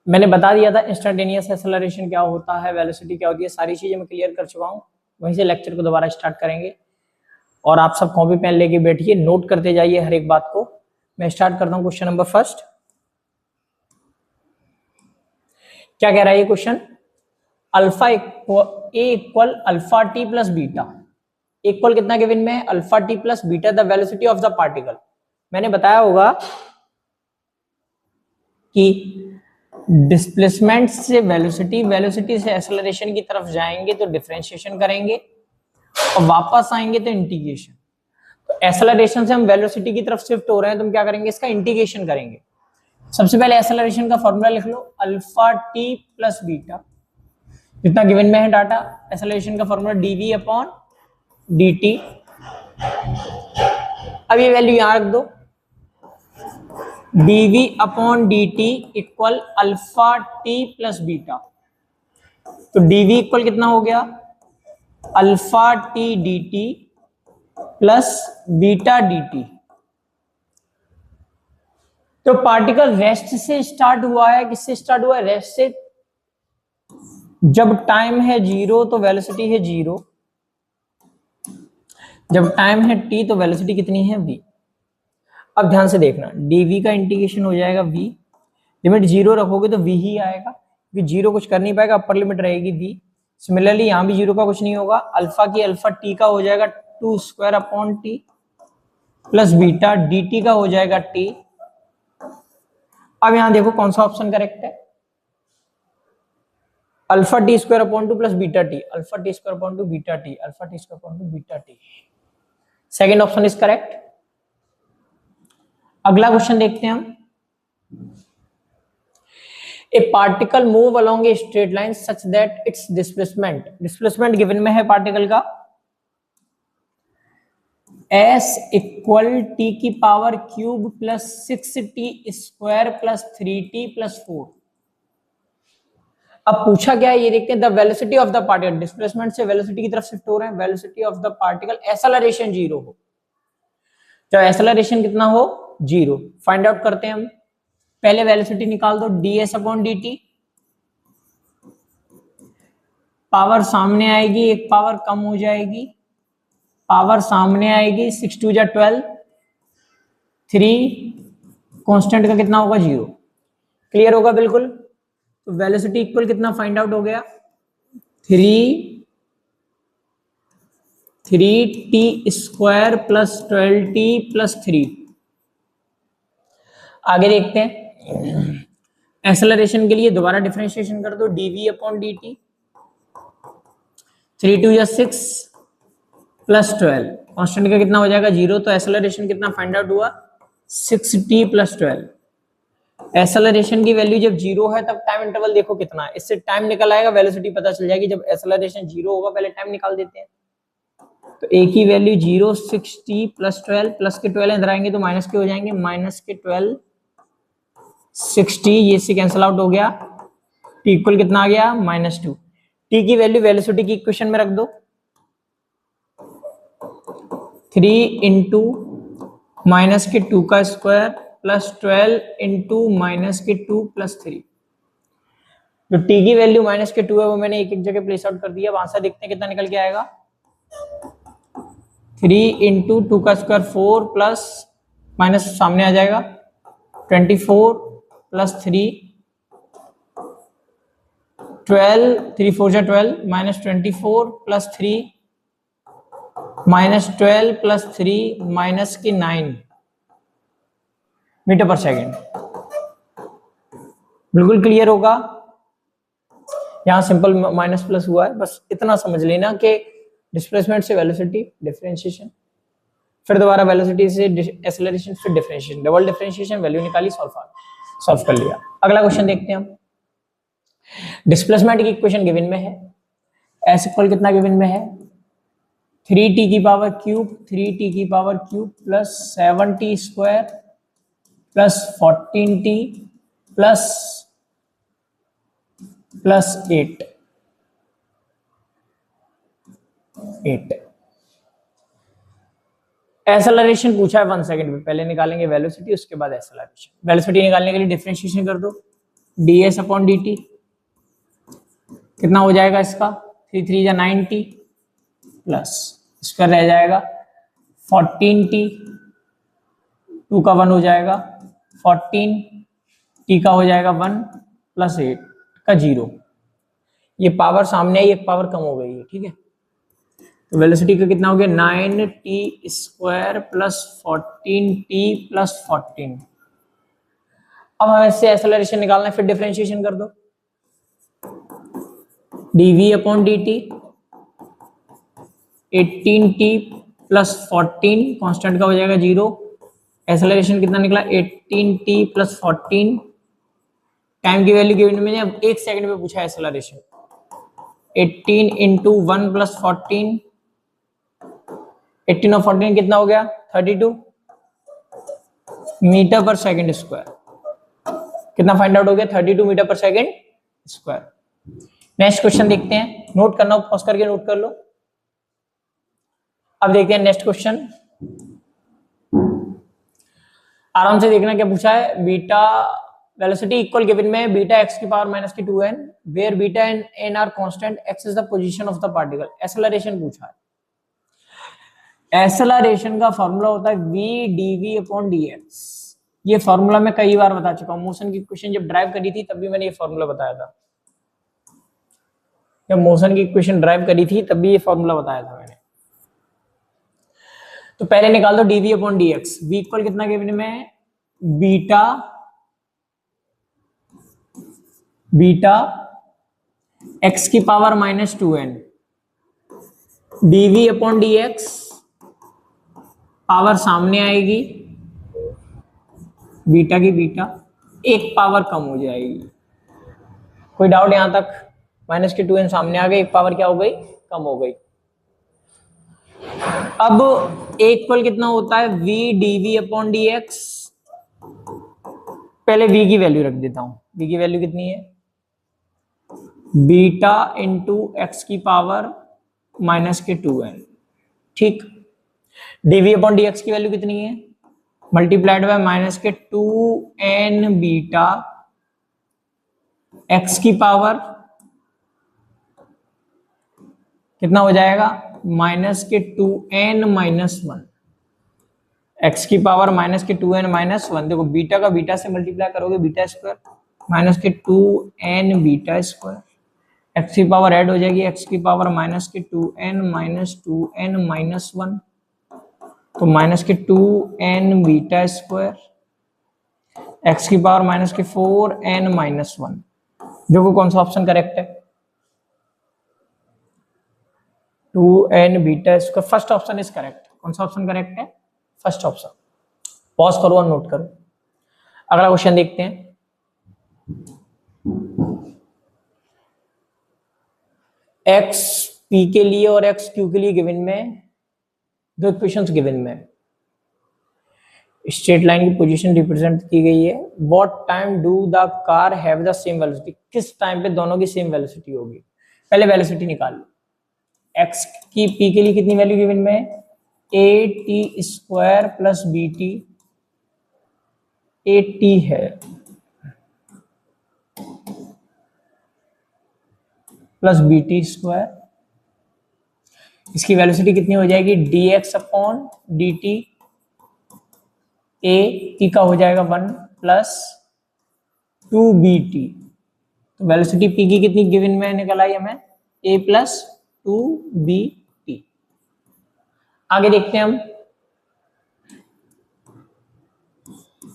मैंने बता दिया था इंस्टेंटेनियस एक्सेलरेशन क्या होता है, वेलोसिटी क्या होती है, सारी चीजें मैं क्लियर कर चुका हूँ। वहीं से लेक्चर को दोबारा स्टार्ट करेंगे और आप सब कॉपी पेन लेके बैठिए, नोट करते जाइए हर एक बात को। मैं स्टार्ट करता हूँ क्वेश्चन नंबर फर्स्ट। क्या कह रहा है ये question? Alpha a equal alpha t plus beta equal कितना गिवन में है? Alpha t plus beta the velocity of the particle. मैंने बताया होगा कि डिस्प्लेसमेंट से वेलोसिटी, वेलोसिटी से एक्सेलरेशन की तरफ जाएंगे तो डिफरेंशिएशन करेंगे और वापस आएंगे तो इंटीग्रेशन। तो एक्सेलरेशन से हम वेलोसिटी की तरफ शिफ्ट हो रहे हैं तो हम क्या करेंगे? इसका इंटीग्रेशन करेंगे। सबसे पहले एक्सेलरेशन का फॉर्मूला लिख लो, अल्फा टी प्लस बीटा, जितना गिवन में है डाटा। एक्सेलरेशन का फॉर्मूला डीवी अपॉन dt। अब ये वैल्यू यहां रख दो, dv upon dt equal alpha t plus beta. तो dv इक्वल कितना हो गया? Alpha T dt plus beta dt। तो पार्टिकल रेस्ट से स्टार्ट हुआ है, किससे स्टार्ट हुआ है? रेस्ट से। जब टाइम है 0 तो वेलोसिटी है 0, जब टाइम है t तो वेलोसिटी कितनी है? v। अब ध्यान से देखना, dv का इंटीग्रेशन हो जाएगा v, लिमिट 0 रखोगे तो v ही आएगा क्योंकि 0 कुछ कर नहीं पाएगा, अपर लिमिट रहेगी v। सिमिलरली यहां भी 0 का कुछ नहीं होगा, अल्फा की अल्फा t का हो जाएगा 2 square upon t plus beta dt का हो जाएगा t। अब यहां देखो कौन सा ऑप्शन करेक्ट है? Alpha T square upon 2 plus beta T, alpha T square upon 2 beta T, alpha T square upon 2 beta T. Second option is correct. अगला क्वेश्चन देखते हैं हम। ए particle move along a straight line such that it's displacement, displacement given में है particle का s equal T की power cube plus 6t square plus 3t plus 4। अब पूछा क्या है ये देखते हैं। The velocity of the particle, displacement से वेलोसिटी की तरफ शिफ्ट हो रहे हैं, velocity of the particle, acceleration 0 हो। जब एक्सेलरेशन कितना हो? 0। फाइंड आउट करते हैं हम। पहले वेलोसिटी निकाल दो, ds अपॉन dt। पावर सामने आएगी, एक पावर कम हो जाएगी, पावर सामने आएगी, 6 2 जा 12, 3 कांस्टेंट का कितना होगा? 0। क्लियर होगा बिल्कुल। तो वेलोसिटी इक्वल कितना फाइंड आउट हो गया? 3t square plus 12t plus 3। आगे देखते हैं। एक्सेलरेशन के लिए दोबारा डिफरेंशिएशन कर दो, dv अपॉन dt, 3 2 या 6 प्लस 12, कांस्टेंट का कितना हो जाएगा? 0। तो एक्सेलरेशन कितना फाइंड आउट हुआ? 6t plus 12। एक्सेलरेशन की वैल्यू जब 0 है तब टाइम इंटरवल देखो कितना है, इससे टाइम निकल आएगा, वेलोसिटी पता चल जाएगी। जब एक्सेलरेशन 0 होगा पहले टाइम निकाल देते हैं। तो a की वैल्यू 0, 6t प्लस 12, प्लस के 12 इधर आएंगे तो माइनस के हो जाएंगे, माइनस के 12, 6t, ये से कैंसिल आउट हो गया। t इक्वल कितना आ गया? -2। t की वैल्यू वेलोसिटी की इक्वेशन में रख दो, 3 इंटू माइनस के 2 का स्क्वायर प्लस 12 इंटू माइनस के 2 प्लस 3। जो t की वैल्यू माइनस के 2 है वो मैंने एक एक जगह प्लेस आउट कर दिया। वहां से देखते हैं कितना निकल के आएगा। 3 इंटू 2 का स्क्वायर 4 प्लस माइनस सामने आ जाएगा 24 प्लस 3, 12, 3 4 जा 12, minus 24 plus 3, minus 12 plus 3, minus की 9 मीटर पर सेकेंड। बिल्कुल क्लियर होगा। यहां सिंपल माइनस प्लस हुआ है, बस इतना समझ लेना कि डिस्प्लेसमेंट से वेलोसिटी, डिफरेंशिएशन, फिर दोबारा वेलोसिटी से एक्सेलरेशन, फिर डिफरेंशिएशन, डबल डिफरेंशिएशन, वैल्यू निकाली, सॉल्व कर लिया। अगला क्वेश्चन देखते हैं हम। डिस्प्लेसमेंट की इक्वेशन गिवन में है, s इक्वल कितना गिवन में है? 3t की पावर क्यूब, 3t की power cube plus 7t square plus 14t plus 8। Acceleration पूछा है 1 सेकंड में, पहले निकालेंगे वेलोसिटी, उसके बाद एक्सेलरेशन। वेलोसिटी निकालने के लिए डिफरेंशिएशन कर दो, ds अपॉन dt कितना हो जाएगा इसका, 3 3 जा 90 प्लस इसका रह जाएगा 14t, 2 का 1 हो जाएगा 14, t का हो जाएगा 1 प्लस 8 का 0। ये पावर सामने आई, एक पावर कम हो गई है, ठीक है। तो वेलोसिटी का कितना हो गया 9t square plus 14t plus 14। अब हमें इससे एक्सेलरेशन निकालना है, फिर डिफरेंशिएशन कर दो, dv upon dt 18t plus 14 constant का हो जाएगा 0। एक्सेलरेशन कितना निकला 18t प्लस 14। टाइम की वैल्यू गिवन में अब 1 सेकंड में पूछा है एक्सेलरेशन, 18 इंटू 1 प्लस 14, 18 और 14 कितना हो गया 32 मीटर पर सेकंड स्क्वायर। कितना फाइंड आउट हो गया 32 मीटर पर सेकंड स्क्वायर। नेक्स्ट क्वेश्चन देखते हैं, नोट करना हो पॉज करके नोट कर लो। अब देखते हैं नेक्स्ट क्वेश्चन, आराम से देखना क्या पूछा है। बीटा वेलोसिटी इक्वल गिवन में बीटा एक्स की पावर माइनस की 2n where beta and n are constant, x is the position of the particle. Acceleration पूछा है। एक्सेलरेशन का फॉर्मूला होता है v dv अपॉन dx। ये फॉर्मूला मैं कई बार बता चुका हूं, मोशन की इक्वेशन जब ड्राइव करी थी तब भी मैंने ये फॉर्मूला बताया था। जब मोशन की इक्वेशन ड्राइव करी थी तब भी ये फॉर्मूला बताया था मैंने। तो पहले निकाल दो dv upon dx। v equal कितना गिवन में बीटा x की power minus 2n, dv upon dx power सामने आएगी बीटा की बीटा, एक पावर कम हो जाएगी। कोई डाउट यहां तक? माइनस की 2n सामने आ गई, एक पावर क्या हो गई कम हो गई। अब एक इक्वल कितना होता है v dv अपॉन dx। पहले v की वैल्यू रख देता हूं, v की वैल्यू कितनी है बीटा इंटू एक्स की पावर माइनस के 2n, ठीक। dv अपॉन dx की वैल्यू कितनी है मल्टीप्लाइड बाय माइनस के 2n बीटा x की पावर कितना हो जाएगा माइनस के 2n माइनस 1, x की पावर माइनस के 2n माइनस 1। देखो बीटा का बीटा से मल्टीप्लाई करोगे बीटा स्क्वायर माइनस के 2n बीटा स्क्वायर, x की पावर ऐड हो जाएगी x की पावर माइनस के 2n माइनस 1, तो माइनस के 2n बीटा स्क्वायर, x की पावर माइनस के 4n माइनस 1। देखो कौन सा ऑप्शन करेक्ट है 2n beta square. First option is correct. कौन सा ऑप्शन करेक्ट है फर्स्ट ऑप्शन। पॉज करो और नोट करो। अगला क्वेश्चन देखते हैं। x p के लिए और x q के लिए गिवन में दो इक्वेशंस गिवन में स्ट्रेट लाइन की पोजीशन रिप्रेजेंट की गई है। What time do the car have the same velocity. किस टाइम पे दोनों की सेम वेलोसिटी होगी। पहले वेलोसिटी निकाल लो। x की p के लिए कितनी वैल्यू गिवन में at square plus bt, 8t है प्लस bt स्क्वायर। इसकी वेलोसिटी कितनी हो जाएगी dx upon dt, a t का हो जाएगा 1 प्लस 2bt। तो वेलोसिटी p की कितनी गिवन में निकल आई हमें a प्लस 2bt। आगे देखते हैं हम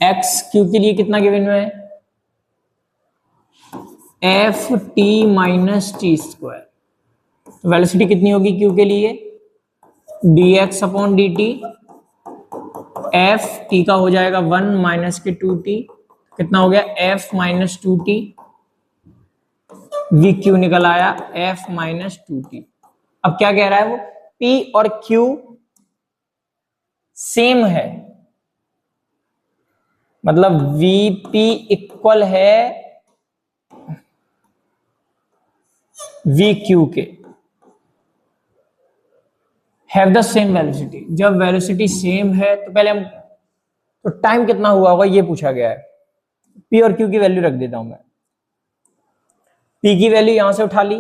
x q के लिए कितना गिवन में है F T minus T square. तो वेलोसिटी कितनी होगी q के लिए dx upon dt, F T का हो जाएगा 1 माइनस के 2t, कितना हो गया f minus 2t, we Q निकल आया f माइनस 2t। अब क्या कह रहा है वो p और q सेम है, मतलब vp इक्वल है vq के, हैव द सेम वेलोसिटी। जब वेलोसिटी सेम है तो पहले हम तो टाइम कितना हुआ होगा ये पूछा गया है। p और q की वैल्यू रख देता हूं मैं। पी की वैल्यू यहां से उठा ली,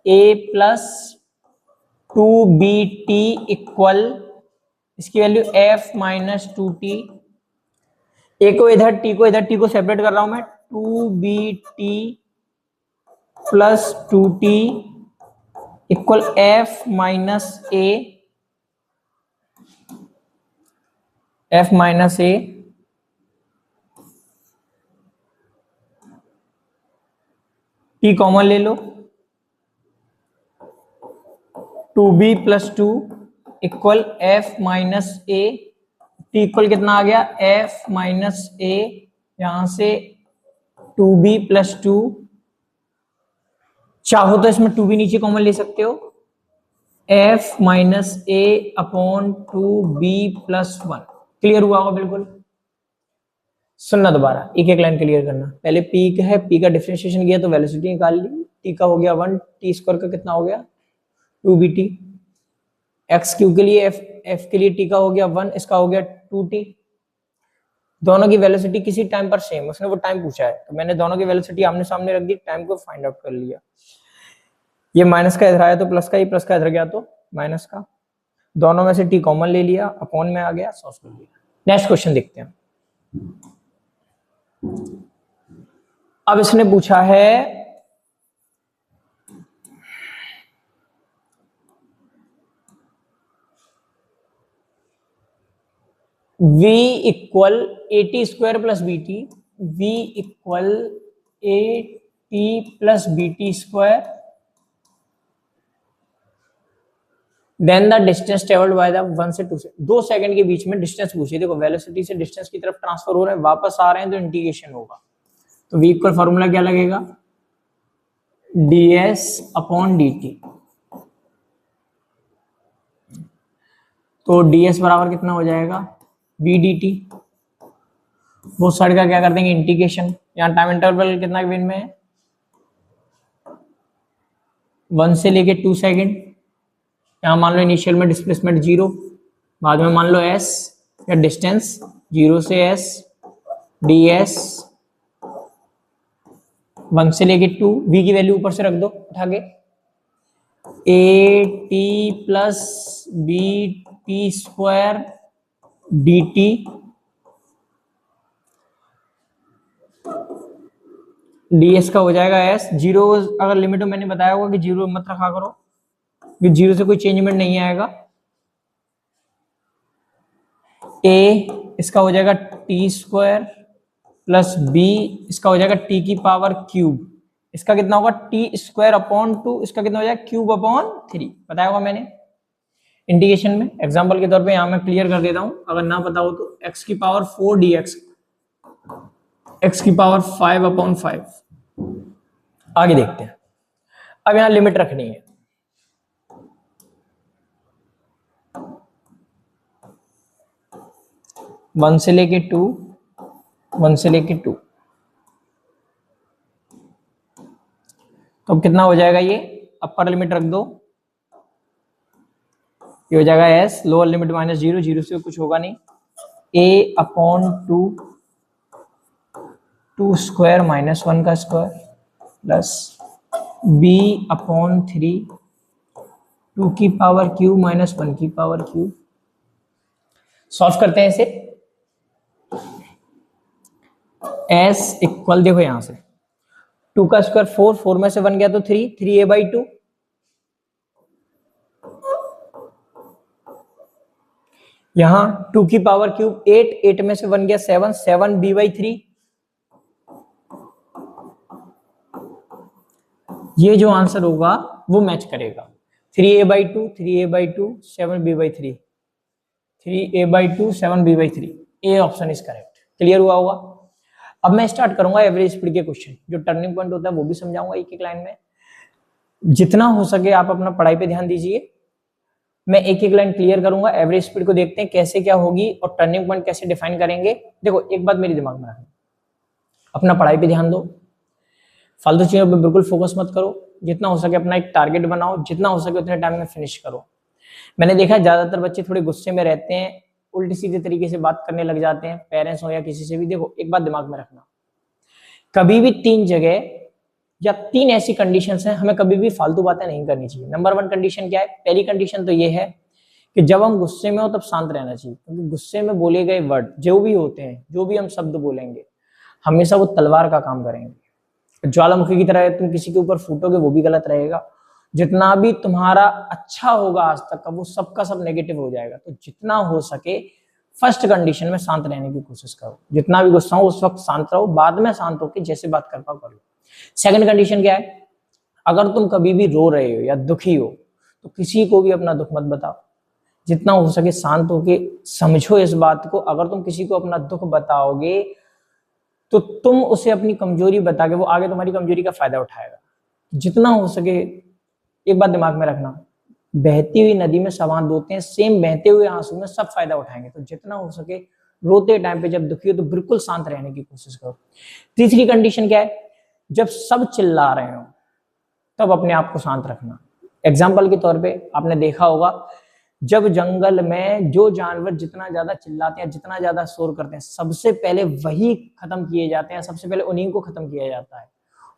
ए प्लस 2bt इक्वल, इसकी वैल्यू f माइनस 2t, ए को इधर, टी को इधर, टी को सेपरेट कर रहा हूं मैं, 2bt plus 2t equal f minus a, f minus a, t common ले लो, 2b plus 2 equal f minus a, t equal कितना आ गया, f माइनस ए, यहां से 2b प्लस 2, चाहो तो इसमें 2b नीचे कॉमन ले सकते हो, f माइनस ए अपॉन 2b प्लस 1। क्लियर हुआ होगा बिल्कुल। सुनना दोबारा, एक एक लाइन क्लियर करना। पहले p का है, p का डिफरेंशिएशन किया तो वेलोसिटी निकाल ली, t का हो गया 1, t स्क्वायर का कितना हो गया 2bt, x क्यू के लिए f के लिए t का हो गया 1, इसका हो गया 2t। दोनों की वेलोसिटी किसी टाइम पर सेम, उसने वो टाइम पूछा है तो मैंने दोनों की वेलोसिटी आमने सामने रख दी, टाइम को फाइंड आउट कर लिया। ये माइनस का इधर आया तो प्लस का, ये प्लस का इधर गया तो माइनस का, दोनों में से t कॉमन ले लिया, अपॉन में आ गया, सॉल्व कर लिया। नेक्स्ट क्वेश्चन देखते हैं। अब इसने पूछा है v equal at square plus bt, v equal at plus bt square, then the distance travelled by the 1 से 2 से 2 सेकंड के बीच में डिस्टेंस पूछी। देखो वेलोसिटी से डिस्टेंस की तरफ ट्रांसफर हो रहे हैं, वापस आ रहे हैं तो इंटीग्रेशन होगा, तो v इक्वल फॉर्मूला क्या लगेगा, ds अपॉन dt। तो ds बराबर कितना हो जाएगा v dt, वो साइड का क्या कर देंगे इंटीग्रेशन, यहाँ टाइम इंटरवल कितना बिन में है 1 से लेके 2 सेकंड, यहाँ मान लो इनिशियल में डिस्प्लेसमेंट 0, बाद में मान लो s या डिस्टेंस 0 से s, ds 1 से लेके 2, v की वैल्यू ऊपर से रख दो उठा के, at plus bt square dt, ds का हो जाएगा s, जीरो अगर लिमिट में मैंने बताया होगा कि जीरो मत रखा करो, कि जीरो से कोई चेंजमेंट नहीं आएगा, a इसका हो जाएगा t स्क्वायर प्लस b इसका हो जाएगा t की पावर क्यूब, इसका कितना होगा t स्क्वायर अपॉन 2, इसका कितना हो जाएगा क्यूब अपॉन 3, बताया होगा मैंने इंटीग्रेशन में। एग्जांपल के तौर पे यहां मैं क्लियर कर देता हूं, अगर ना पता हो तो x की पावर 4 dx, x की पावर 5 अपॉन 5। आगे देखते हैं। अब यहां लिमिट रखनी है, वन से लेके 2, 1 से लेके 2, तो कितना हो जाएगा, ये अपर लिमिट रख दो, ये हो जाएगा s, लोअर लिमिट माइनस 0, 0 से कुछ होगा नहीं, a अपॉन 2 स्क्वायर माइनस 1 का स्क्वायर प्लस b अपॉन 3 2 की पावर क्यूब माइनस 1 की पावर क्यूब। सॉल्व करते हैं इसे। s इक्वल, देखो यहां से 2 का स्क्वायर 4, 4 में से 1 गया तो 3, 3a/2, यहां 2 की पावर क्यूब 8, 8 में से 1 गया 7, 7b/3। ये जो आंसर होगा वो मैच करेगा, 3a/2, 3a/2, 7b/3, 3a/2, 7b/3, A option is correct. Clear हुआ होगा। अब मैं स्टार्ट करूंगा एवरेज स्पीड के क्वेश्चन, जो टर्निंग पॉइंट होता है वो भी समझाऊंगा एक एक लाइन में। जितना हो सके आप अपना पढ़ाई पे ध्यान दीजिए, मैं एक एक लाइन क्लियर करूंगा। एवरेज स्पीड को देखते हैं कैसे क्या होगी और टर्निंग पॉइंट कैसे डिफाइन करेंगे। देखो एक बात मेरे दिमाग में रखना, अपना पढ़ाई पे ध्यान दो, फालतू चीजों पे बिल्कुल फोकस मत करो। जितना हो सके अपना एक टारगेट बनाओ, जितना हो सके उतने टाइम में फिनिश करो। मैंने देखा है ज्यादातर बच्चे थोड़े गुस्से में रहते हैं, उल्टी सीधे तरीके से बात करने लग जाते हैं, पेरेंट्स हो या किसी से भी। देखो एक बात दिमाग में रखना, कभी भी 3 जगह या 3 ऐसी कंडीशंस हैं, हमें कभी भी फालतू बातें नहीं करनी चाहिए। नंबर 1 कंडीशन क्या है? पहली कंडीशन तो ये है कि जब हम गुस्से में हो तब शांत रहना चाहिए, क्योंकि गुस्से में बोले गए वर्ड जो भी होते हैं, जो भी हम शब्द बोलेंगे, हमेशा वो तलवार का काम करेंगे। ज्वालामुखी की तरह तुम किसी के ऊपर फूटोगे, वो भी गलत रहेगा। जितना भी तुम्हारा अच्छा होगा आज तक का, वो सबका सब नेगेटिव हो जाएगा। तो जितना हो सके फर्स्ट कंडीशन में शांत रहने की कोशिश करो। जितना भी गुस्सा हो उस वक्त शांत रहो, बाद में शांत होकर जैसे बात कर पाओ कर लो। सेकंड कंडीशन क्या है? अगर तुम कभी भी रो रहे हो या दुखी हो तो किसी को भी अपना दुख मत बताओ। जितना हो सके शांत होके समझो इस बात को। अगर तुम किसी को अपना दुख बताओगे तो तुम उसे अपनी कमजोरी बता के वो आगे तुम्हारी कमजोरी का फायदा उठाएगा। जितना हो सके, एक बात दिमाग में रखना, बहती हुई नदी में सब हाथ धोते हैं, सेम बहते हुए आंसू में सब फायदा उठाएंगे। तो जितना हो सके रोते टाइम पे जब दुखी हो तो बिल्कुल शांत रहने की कोशिश करो। तीसरी कंडीशन क्या है? जब सब चिल्ला रहे हो तब अपने आप को शांत रखना। एग्जाम्पल के तौर पे आपने देखा होगा, जब जंगल में जो जानवर जितना ज्यादा चिल्लाते हैं, जितना ज्यादा शोर करते हैं, सबसे पहले वही खत्म किए जाते हैं, सबसे पहले उन्हीं को खत्म किया जाता है।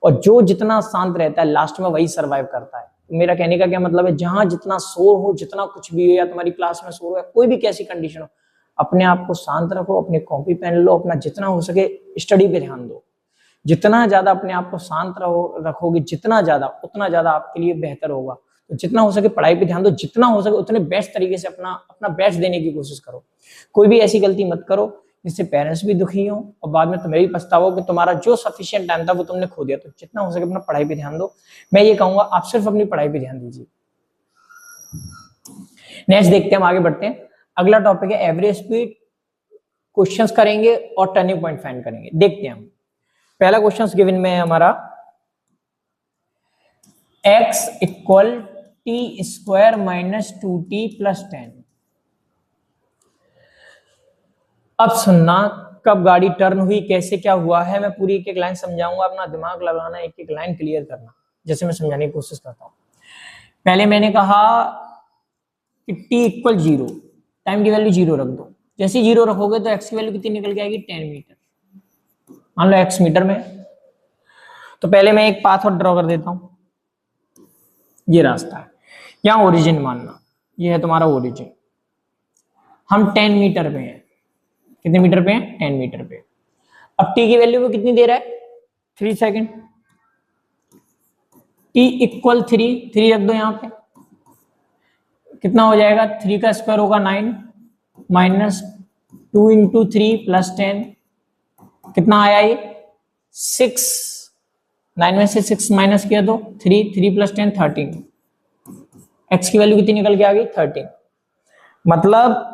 और जो जितना शांत रहता है लास्ट में वही सरवाइव करता है। मेरा कहने का क्या मतलब है? जहां जितना शोर हो, जितना कुछ भी हो, या तुम्हारी क्लास में शोर हो या कोई भी कैसी कंडीशन हो, अपने आप को शांत रखो, अपनी कॉपी पेन लो, अपना जितना हो सके स्टडी पे ध्यान दो। जितना ज्यादा अपने आप को शांत रखोगे, जितना ज्यादा, उतना ज्यादा आपके लिए बेहतर होगा। तो जितना हो सके पढ़ाई पे ध्यान दो, जितना हो सके उतने बेस्ट तरीके से अपना बेस्ट देने की कोशिश करो। कोई भी ऐसी गलती मत करो जिससे पेरेंट्स भी दुखी हो और बाद में तुम्हें भी पछतावा हो कि तुम्हारा जो सफिशिएंट टाइम था वो तुमने खो दिया। तो जितना हो सके अपना पढ़ाई पे ध्यान दो। मैं ये कहूंगा आप सिर्फ अपनी पढ़ाई पे ध्यान दीजिए। नेक्स्ट देखते हैं, हम आगे बढ़ते हैं। अगला टॉपिक है एवरेज स्पीड। क्वेश्चंस करेंगे और टर्निंग पॉइंट फाइंड करेंगे। देखते हैं हम। पहला क्वेश्चन गिवन में है हमारा, x equal T square minus 2t plus 10। अब सुनना, कब गाड़ी टर्न हुई, कैसे क्या हुआ है, मैं पूरी एक एक लाइन समझाऊंगा। अपना दिमाग लगाना, एक एक लाइन क्लियर करना, जैसे मैं समझाने की कोशिश करता हूं। पहले मैंने कहा कि t इक्वल 0, टाइम की वैल्यू 0 रख दो। जैसे 0 रखोगे तो x की वैल्यू कितनी निकल के आएगी? 10 मीटर। मान लो x मीटर में। तो पहले मैं एक पाथ और ड्रॉ कर देता हूं। ये रास्ता है, यहां ओरिजिन मानना, ये है तुम्हारा ओरिजिन। हम 10 मीटर पे हैं। कितने मीटर पे हैं? 10 मीटर पे। अब t की वैल्यू को कितनी दे रहा है? 3 सेकेंड। t इक्वल 3 रख दो यहां पे। कितना हो जाएगा? 3 का स्क्वायर होगा 9 माइनस 2 इंटू 3 प्लस 10। कितना आया ये? 6। 9 में से 6 माइनस किया तो 3 प्लस 10 13। x की वैल्यू कितनी निकल के आ गई? 13। मतलब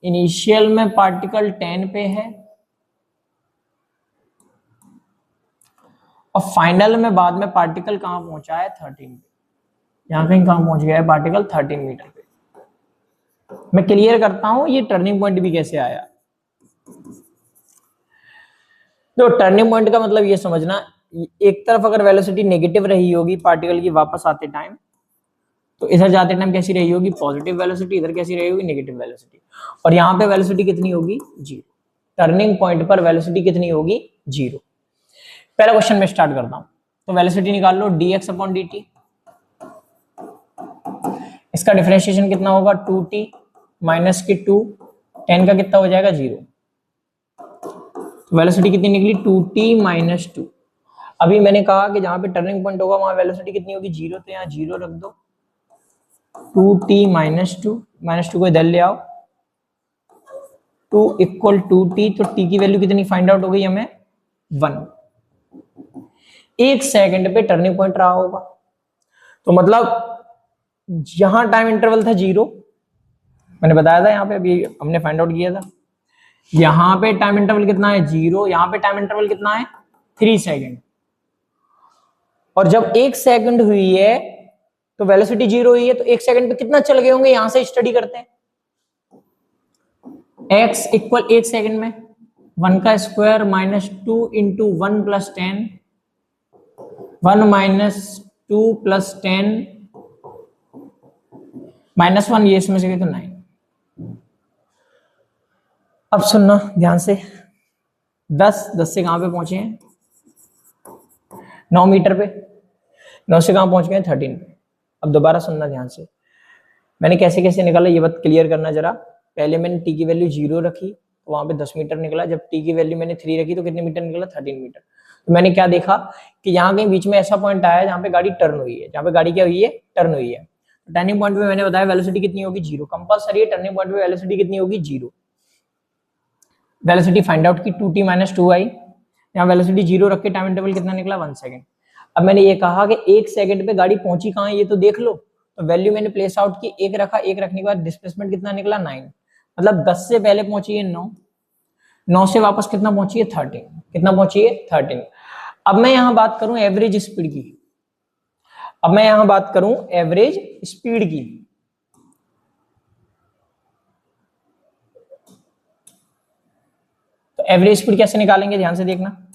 इनिशियल में पार्टिकल 10 पे है और फाइनल में बाद में पार्टिकल कहां पहुंचा है? 13 पे। यहां कहीं कहां पहुंच गया है पार्टिकल? 13 मीटर पे। मैं क्लियर करता हूं ये टर्निंग पॉइंट भी कैसे आया। तो टर्निंग पॉइंट का मतलब ये समझना, एक तरफ अगर वेलोसिटी नेगेटिव रही होगी पार्टिकल की वापस आते टाइम, तो इधर जाते टाइम कैसी रही होगी? Positive velocity. इधर कैसी रही होगी? Negative velocity. और यहाँ पे वेलोसिटी कितनी होगी? 0। टर्निंग पॉइंट पर वेलोसिटी कितनी होगी? 0। पहला क्वेश्चन में स्टार्ट करता हूं। तो वेलोसिटी निकाल लो, dx अपॉन dt। इसका डिफरेंशिएशन कितना होगा? 2t माइनस के 2, 10 का कितना हो जाएगा? 0। वेलोसिटी कितनी निकली? 2t minus 2। अभी मैंने कहा कि जहां पे टर्निंग पॉइंट होगा वहां वेलोसिटी कितनी होगी? 0। तो यहाँ 0 रख दो। 2t माइनस 2 को इधर ले आओ। 2 इक्वल 2t। तो t की वैल्यू कितनी फाइंड आउट हो गई हमें? 1। 1 सेकंड पे टर्निंग पॉइंट रहा होगा। तो मतलब यहां टाइम इंटरवल था 0, मैंने बताया था, यहां पे अभी हमने फाइंड आउट किया था। यहां पे टाइम इंटरवल कितना है? 0। यहां पे टाइम इंटरवल कितना है? 3 सेकंड। और जब 1 सेकंड हुई है तो वेलोसिटी 0 हुई है, तो 1 सेकंड पे कितना चल गए होंगे? यहां से स्टडी करते हैं। x इक्वल 1 सेकंड में 1 का square minus 2 into 1 plus 10, 1 minus 2 plus 10 minus 1, ये इसमें से तो 9। अब सुनना ध्यान से, 10 से कहां पे पहुंचे हैं? 9 मीटर पे, 9 से कहाँ पहुंच गए 13 पे। अब दोबारा सुनना ध्यान से, मैंने कैसे कैसे निकाला ये बात क्लियर करना जरा। पहले मैंने टी की वैल्यू 0 रखी तो वहां पे 10 मीटर निकला, जब टी की वैल्यू मैंने 3 रखी तो कितने मीटर निकला 13 मीटर। तो मैंने क्या देखा कि यहाँ कहीं बीच में ऐसा पॉइंट आया जहाँ पे गाड़ी टर्न हुई है, जहाँ पे गाड़ी क्या हुई है, टर्न हुई है। टर्निंग पॉइंट पे मैंने बताया वेलोसिटी कितनी होगी 0, कंपल्सरी है टर्निंग पॉइंट पे वेलोसिटी कितनी होगी 0। वेलोसिटी फाइंड आउट की 2t - 2i, यहाँ वेलोसिटी 0 रख के टाइम इंटरवल कितना निकला 1 सेकंड। अब मैंने ये कहा कि 1 सेकंड पे गाड़ी पहुंची कहाँ है ये तो देख लो, तो वैल्यू मैंने प्लेस आउट की 1 रखा, 1 रखने के बाद डिस्प्लेसमेंट कितना निकला 9, मतलब 10 से पहले पहुंची है 9, 9 से वापस कितना पहुंची है 13, कितना पहुंची है 13। अब मैं यहां बात करूं एवरेज स्पीड की, अब मैं यहां बात करूं एवरेज स्पीड की, तो एवरेज स्पीड कैसे निकालेंगे ध्यान से देखना।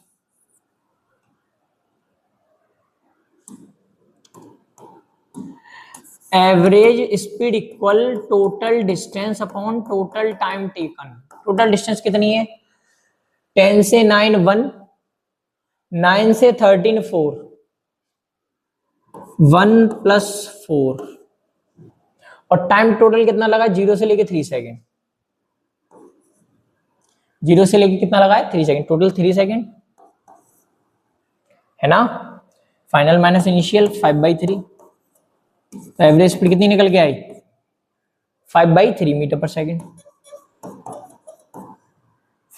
Average speed equal total distance upon total time taken. Total distance कितनी है 10 से 9 1, 9 से 13 4, 1 + 4, और टाइम टोटल कितना लगा 0 से लेके 3 सेकेंड, 0 से लेके कितना लगा है 3 सेकेंड, टोटल 3 सेकेंड है ना। फाइनल माइनस इनिशियल 5/3, तो एवरेज स्पीड कितनी निकल के आई 5/3 मीटर पर सेकेंड,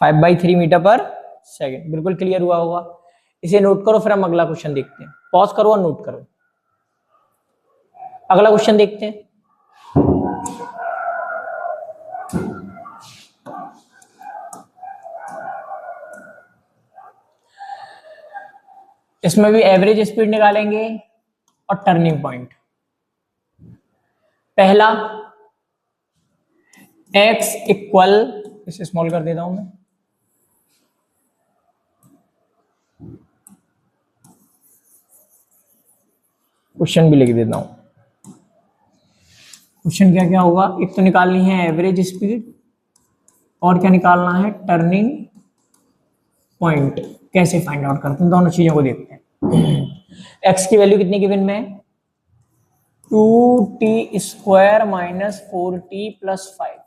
5/3 मीटर पर सेकेंड। बिल्कुल क्लियर हुआ होगा, इसे नोट करो फिर हम अगला क्वेश्चन देखते हैं। पॉज करो और नोट करो, अगला क्वेश्चन देखते हैं। इसमें भी एवरेज स्पीड निकालेंगे और टर्निंग पॉइंट। पहला x इक्वल, इसे स्मॉल कर देता हूं मैं, क्वेश्चन भी लिख देता हूं। क्वेश्चन क्या क्या होगा, एक तो निकालनी है एवरेज स्पीड और क्या निकालना है टर्निंग पॉइंट। कैसे फाइंड आउट करते हैं दोनों चीजों को देखते हैं। x की वैल्यू कितनी गिवन में है 2t² - 4t + 5,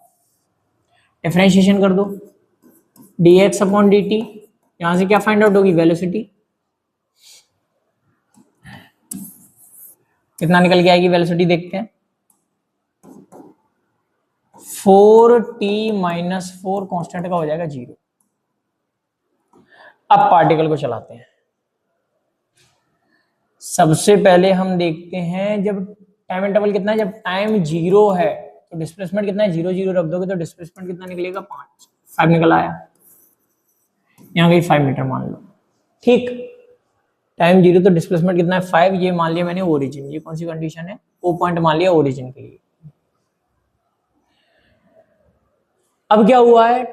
डिफरेंशिएशन कर दो dx/dt, यहां से क्या फाइंड आउट होगी वेलोसिटी, कितना निकल के आएगी वेलोसिटी देखते हैं 4t - 4 कांस्टेंट का हो जाएगा 0। अब पार्टिकल को चलाते हैं। सबसे पहले हम देखते हैं जब टाइम इंटरवल कितना है, जब टाइम 0 है तो डिस्प्लेसमेंट कितना है 0 0 रख दोगे तो डिस्प्लेसमेंट कितना निकलेगा 5 निकल आया, यहाँ गई 5 मीटर मान लो, ठीक। टाइम 0 तो डिस्प्लेसमेंट कितना है 5, ये मान लिया मैंने ओरिजिन, ये कौन सी कंडीशन है ओ पॉइंट मान लिया ओरिजिन के लिए। अब क्या हुआ है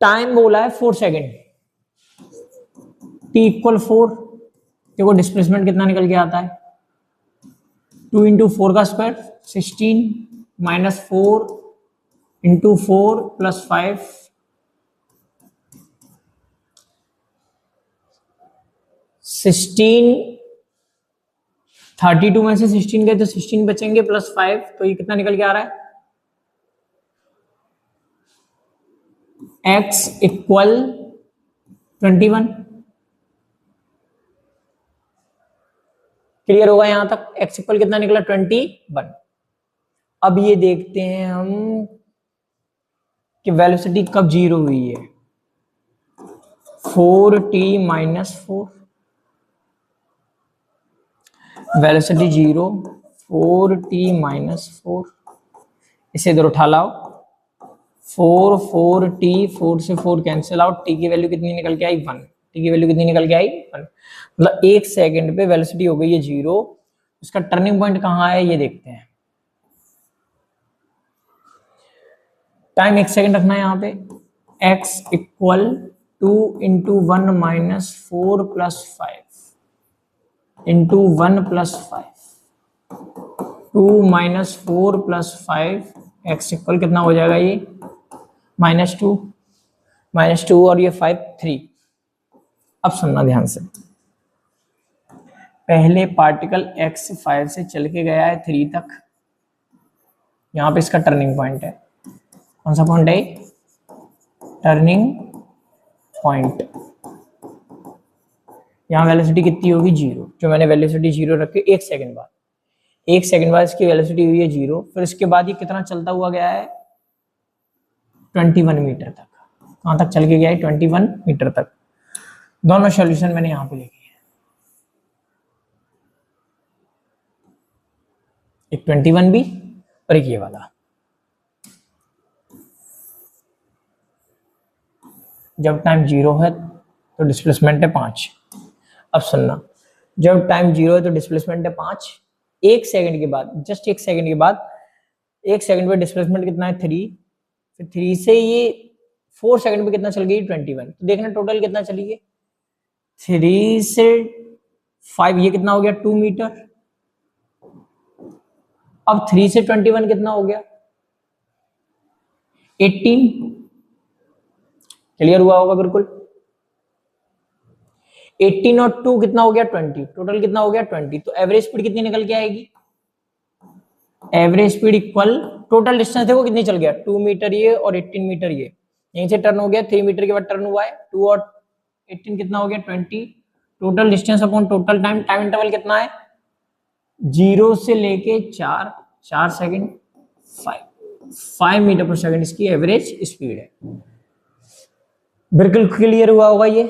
टाइम बोला है 4 सेकेंड, t = 4, देखो डिस्प्लेसमेंट कितना निकल के आता है 2 × 4 का स्क्वायर 16 - 4 × 4 + 5 16, 32 में से 16 गए तो 16 बचेंगे +5, तो ये कितना निकल के आ रहा है x इक्वल 21। क्लियर होगा यहां तक, x इक्वल कितना निकला 21। अब ये देखते हैं हम कि वेलोसिटी कब 0 हुई है 4t - 4, वेलोसिटी 0 4t - 4, इसे इधर उठा लाओ 4 4t, 4 से 4 कैंसिल आउट, t की वैल्यू कितनी निकल के आई 1, t की वैल्यू कितनी निकल के आई 1, मतलब 1 सेकंड पे वेलोसिटी हो गई है 0। उसका टर्निंग पॉइंट कहाँ है ये देखते हैं। टाइम 1 सेकंड रखना है यहाँ पे, x इक्वल 2 × 1 - 4 + 5 × 1 + 5, 2 - 4 + 5, x इक्वल कितना हो जाएगा ये -2 और ये 5 3। अब सुनना ध्यान से, पहले पार्टिकल x5 से चल के गया है 3 तक, यहाँ पे इसका टर्निंग पॉइंट है। कौन सा पॉइंट है? Turning point. यहाँ वेलोसिटी कितनी होगी? 0। जो मैंने वेलोसिटी 0 रखी, 1 सेकंड बाद, 1 सेकंड बाद इसकी वेलोसिटी हुई है 0। फिर इसके बाद ये कितना चलता हुआ गया है? 21 मीटर तक। कहाँ तक चल के गया है? 21 मीटर तक। दोनों सॉल्यूशन मैंने यहाँ पे लिखे हैं, एक 21 भी और एक ये वाला। जब टाइम 0 है तो डिस्प्लेसमेंट है 5। अब सुनना, जब टाइम 0 है तो डिस्प्लेसमेंट है 5। 1 सेकंड के बाद, जस्ट 1 सेकंड के बाद, 1 सेकंड पे डिस्प्लेसमेंट कितना है? 3। फिर 3 से ये 4 सेकंड पे कितना चल गई? 21। तो देखना टोटल कितना चली है? 3 से 5, ये कितना हो गया? 2 मीटर। अब 3 से 21 कितना हो गया? 18। क्लियर हुआ होगा बिल्कुल। 18 और 2 कितना हो गया? 20। टोटल कितना हो गया? 20। तो एवरेज स्पीड कितनी निकल के आएगी? Average speed equal total distance देखो कितनी चल गया? 2 मीटर ये और 18 मीटर ये। यहीं से टर्न हो गया, 3 मीटर के बाद टर्न हुआ है। 2 और 18 कितना हो गया? 20। Total distance upon total time. Time interval कितना है? 0 से लेके 4 सेकंड, 5 मीटर पर सेकंड इसकी एवरेज स्पीड है। बिल्कुल क्लियर हुआ होगा ये।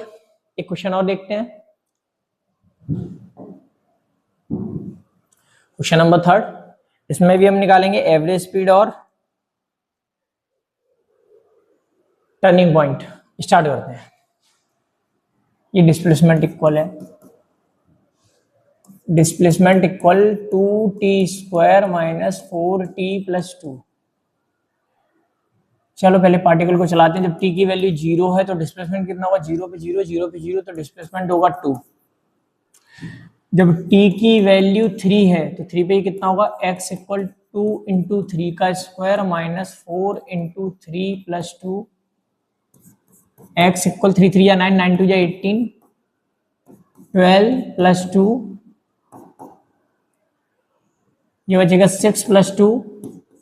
एक क्वेश्चन और देखते हैं, क्वेश्चन नंबर 3। इसमें भी हम निकालेंगे एवरेज स्पीड और टर्निंग पॉइंट। स्टार्ट करते हैं। ये डिस्प्लेसमेंट इक्वल है, displacement equal 2t² minus 4t plus 2। चलो पहले पार्टिकल को चलाते हैं। जब t की वैल्यू 0 है तो डिस्प्लेसमेंट कितना होगा? 0 पे 0, 0 पे 0, तो डिस्प्लेसमेंट होगा 2। जब t की वैल्यू 3 है तो 3 पे कितना होगा? x इक्वल 2 इंटू 3 का square minus 4 into 3 plus 2। x equal 3 3 या 9, 9 2 या 18, 12 प्लस 2, ये बचेगा 6 प्लस 2।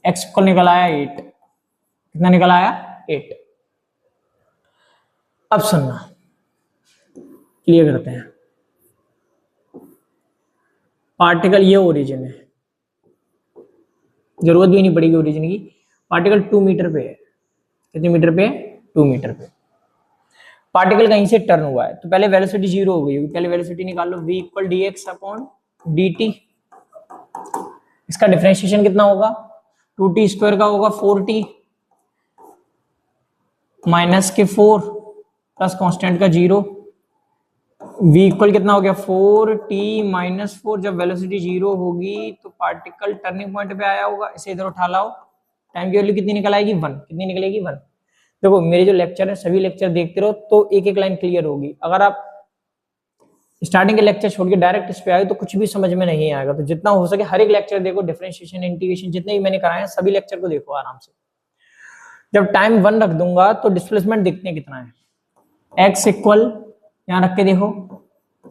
x इक्वल निकल आया 8। कितना निकल आया? 8। अब सुनना, क्लियर करते हैं। पार्टिकल ये ओरिजिन है, जरूरत भी नहीं पड़ेगी ओरिजिन की। पार्टिकल 2 मीटर पे है। कितने मीटर पे? 2 मीटर पे। पार्टिकल कहीं से टर्न हुआ है तो पहले वेलोसिटी 0 हो गई होगी। पहले वेलोसिटी निकाल लो, v equal dx upon dt। इसका डिफरेंशिएशन कितना होगा? 2t स्क्वायर का होगा 4t माइनस के 4 प्लस कांस्टेंट का 0। v इक्वल कितना हो गया? 4t minus 4। जब वेलोसिटी 0 होगी तो पार्टिकल टर्निंग पॉइंट पे आया होगा। इसे इधर उठा लाओ, टाइम की वैल्यू कितनी निकल आएगी? 1। कितनी निकलेगी? 1। देखो मेरे जो लेक्चर है सभी लेक्चर देखते रहो तो एक एक लाइन क्लियर होगी। अगर आप स्टार्टिंग के लेक्चर छोड़ के डायरेक्ट इस पे आए तो कुछ भी समझ में नहीं आएगा। तो जितना हो सके हर एक लेक्चर देखो, डिफरेंशिएशन, इंटीग्रेशन, जितने भी मैंने कराए हैं सभी लेक्चर को देखो आराम से। जब टाइम 1 रख दूंगा तो डिस्प्लेसमेंट देखते हैं कितना है। x इक्वल यहां रख के देखो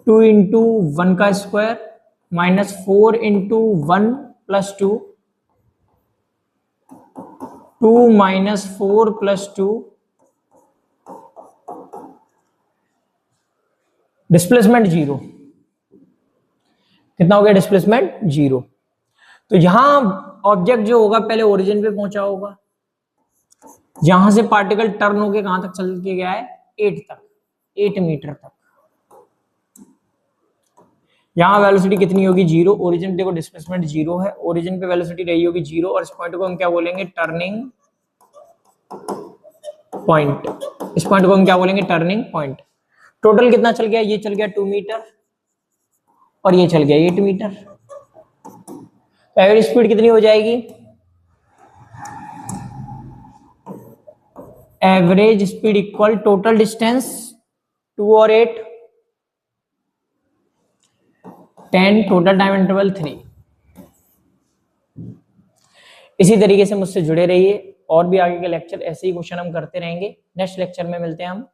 2 इंटू 1 का square minus 4 into 1 plus 2, 2 minus 4 plus 2। Displacement 0। कितना हो गया? डिस्प्लेसमेंट 0। तो यहां ऑब्जेक्ट जो होगा पहले ओरिजिन पे पहुंचा होगा, जहां से पार्टिकल टर्न होके कहां तक चल के गया है? 8 तक, 8 मीटर तक। यहां वेलोसिटी कितनी होगी? 0। ओरिजिन देखो डिस्प्लेसमेंट 0 है, ओरिजिन पे वेलोसिटी रही होगी 0 और इस पॉइंट को हम क्या बोलेंगे? Turning point. इस पॉइंट को हम क्या बोलेंगे? Turning point. टोटल कितना चल गया? ये चल गया 2 मीटर और ये चल गया 8 मीटर। तो एवरेज स्पीड कितनी हो जाएगी? Average speed equal total distance 2 और 8, 10, टोटल टाइम इंटरवल 3। इसी तरीके से मुझसे जुड़े रहिए और भी आगे के लेक्चर ऐसे ही क्वेश्चन हम करते रहेंगे। नेक्स्ट लेक्चर में मिलते हैं हम।